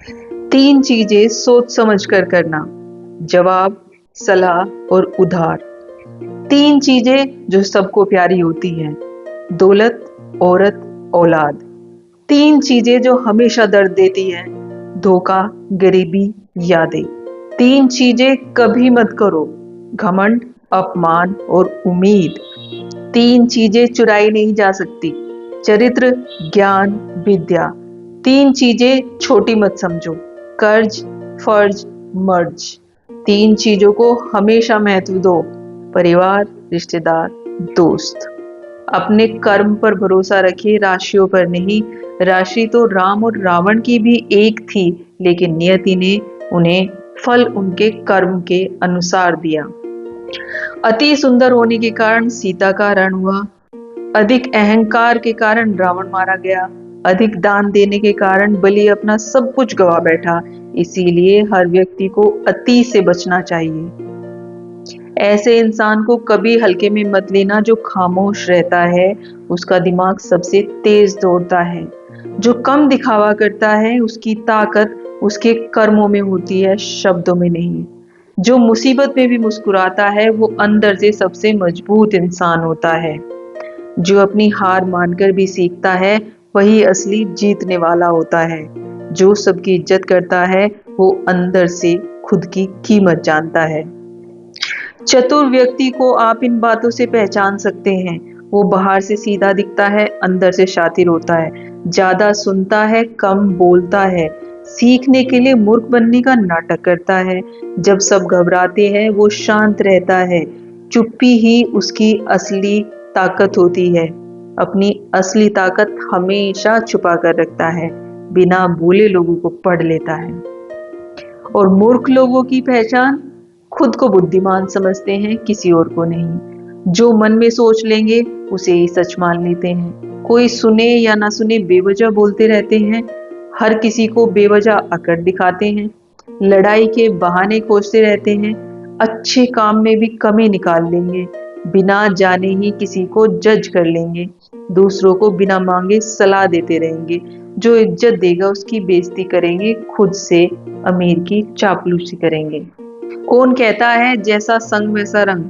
तीन चीजें सोच समझ कर करना: जवाब, सलाह और उधार। तीन चीजें जो सबको प्यारी होती हैं: दौलत, औरत, औलाद। तीन चीजें जो हमेशा दर्द देती हैं: धोखा, गरीबी, यादें। तीन चीजें कभी मत करो: घमंड, अपमान और उम्मीद। तीन चीजें चुराई नहीं जा सकती: चरित्र, ज्ञान, विद्या। तीन चीजें छोटी मत समझो: कर्ज, फर्ज, मर्ज। तीन चीजों को हमेशा महत्व दो: परिवार, रिश्तेदार, दोस्त। अपने कर्म पर भरोसा रखिए, राशियों पर नहीं। राशि तो राम और रावण की भी एक थी, लेकिन नियति ने उन्हें फल उनके कर्म के अनुसार दिया। अति सुंदर होने के कारण सीता का हरण हुआ, अधिक अहंकार के कारण रावण मारा गया, अधिक दान देने के कारण बलि अपना सब कुछ गवा बैठा। इसीलिए हर व्यक्ति को अति से बचना चाहिए। ऐसे इंसान को कभी हल्के में मत लेना जो खामोश रहता है, उसका दिमाग सबसे तेज दौड़ता है। जो कम दिखावा करता है, उसकी ताकत उसके कर्मों में होती है, शब्दों में नहीं। जो मुसीबत में भी मुस्कुराता है, वो अंदर से सबसे मजबूत इंसान होता है। जो अपनी हार मानकर भी सीखता है, वही असली जीतने वाला होता है। जो सबकी इज्जत करता है, वो अंदर से खुद की कीमत जानता है। चतुर व्यक्ति को आप इन बातों से पहचान सकते हैं: वो बाहर से सीधा दिखता है, अंदर से शातिर होता है, ज्यादा सुनता है, कम बोलता है, सीखने के लिए मूर्ख बनने का नाटक करता है। जब सब घबराते हैं, वो शांत रहता है। चुप्पी ही उसकी असली ताकत होती है। अपनी असली ताकत हमेशा छुपा कर रखता है, बिना बोले लोगों को पढ़ लेता है। और मूर्ख लोगों की पहचान: खुद को बुद्धिमान समझते हैं, किसी और को नहीं। जो मन में सोच लेंगे, उसे ही सच मान लेते हैं। कोई सुने या ना सुने, बेवजह बोलते रहते हैं। हर किसी को बेवजह अकड़ दिखाते हैं। लड़ाई के बहाने खोजते रहते हैं। अच्छे काम में भी कमी निकाल लेंगे। बिना जाने ही किसी को जज कर लेंगे। दूसरों को बिना मांगे सलाह देते रहेंगे। जो इज्जत देगा उसकी बेइज्जती करेंगे। खुद से अमीर की चापलूसी करेंगे। कौन कहता है जैसा संग वैसा रंग?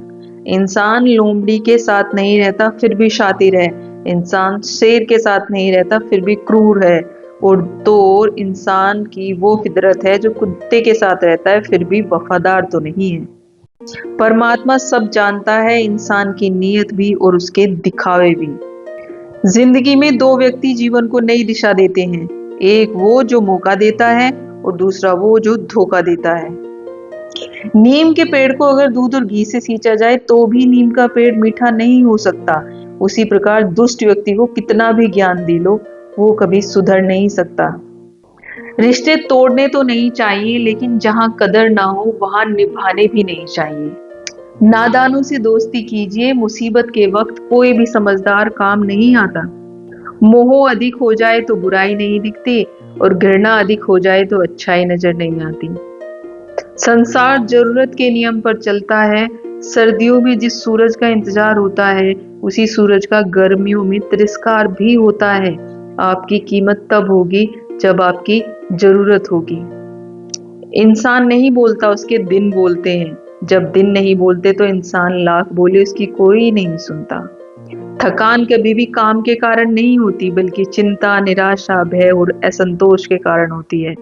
इंसान लोमड़ी के साथ नहीं रहता फिर भी शातिर है। इंसान शेर के साथ नहीं रहता फिर भी क्रूर है। और इंसान की वो फितरत है जो कुत्ते के साथ रहता है फिर भी वफादार तो नहीं है। परमात्मा सब जानता है, इंसान की नीयत भी और उसके दिखावे भी। जिंदगी में दो व्यक्ति जीवन को नई दिशा देते हैं: एक वो जो मौका देता है और दूसरा वो जो धोखा देता है। नीम के पेड़ को अगर दूध और घी से सींचा जाए तो भी नीम का पेड़ मीठा नहीं हो सकता। उसी प्रकार दुष्ट व्यक्ति को कितना भी ज्ञान दे लो, वो कभी सुधर नहीं सकता। रिश्ते तोड़ने तो नहीं चाहिए, लेकिन जहां कदर ना हो वहां निभाने भी नहीं चाहिए। नादानों से दोस्ती कीजिए, मुसीबत के वक्त कोई भी समझदार काम नहीं आता। मोह अधिक हो जाए तो बुराई नहीं दिखती, और घृणा अधिक हो जाए तो अच्छाई नजर नहीं आती। संसार जरूरत के नियम पर चलता है। सर्दियों में जिस सूरज का इंतजार होता है, उसी सूरज का गर्मियों में तिरस्कार भी होता है। आपकी कीमत तब होगी जब आपकी जरूरत होगी। इंसान नहीं बोलता, उसके दिन बोलते हैं। जब दिन नहीं बोलते तो इंसान लाख बोले, उसकी कोई नहीं सुनता। थकान कभी भी काम के कारण नहीं होती, बल्कि चिंता, निराशा, भय और असंतोष के कारण होती है।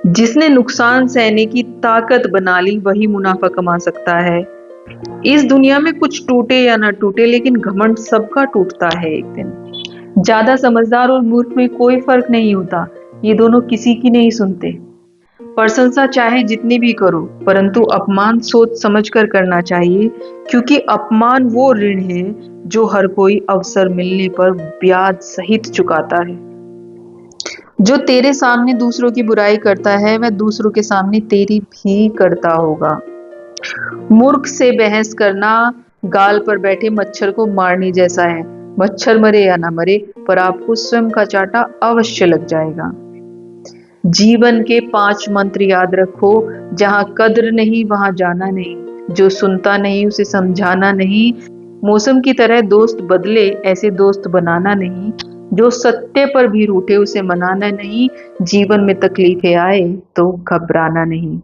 जिसने नुकसान सहने की ताकत बना ली, वही मुनाफा कमा सकता है। इस दुनिया में कुछ टूटे या ना टूटे, लेकिन घमंड सबका टूटता है एक दिन। ज्यादा समझदार और मूर्ख में कोई फर्क नहीं होता, ये दोनों किसी की नहीं सुनते। प्रशंसा चाहे जितनी भी करो, परंतु अपमान सोच समझ कर करना चाहिए, क्योंकि अपमान वो ऋण है जो हर कोई अवसर मिलने पर ब्याज सहित चुकाता है। जो तेरे सामने दूसरों की बुराई करता है, वह दूसरों के सामने तेरी भी करता होगा। मूर्ख से बहस करना गाल पर बैठे मच्छर को मारने जैसा है। मच्छर मरे या ना मरे, पर आपको स्वयं का चाटा अवश्य लग जाएगा। जीवन के 5 मंत्र याद रखो: जहां कद्र नहीं वहां जाना नहीं, जो सुनता नहीं उसे समझाना नहीं, मौसम की तरह दोस्त बदले ऐसे दोस्त बनाना नहीं, जो सत्य पर भी रूठे उसे मनाना नहीं, जीवन में तकलीफें आए तो घबराना नहीं।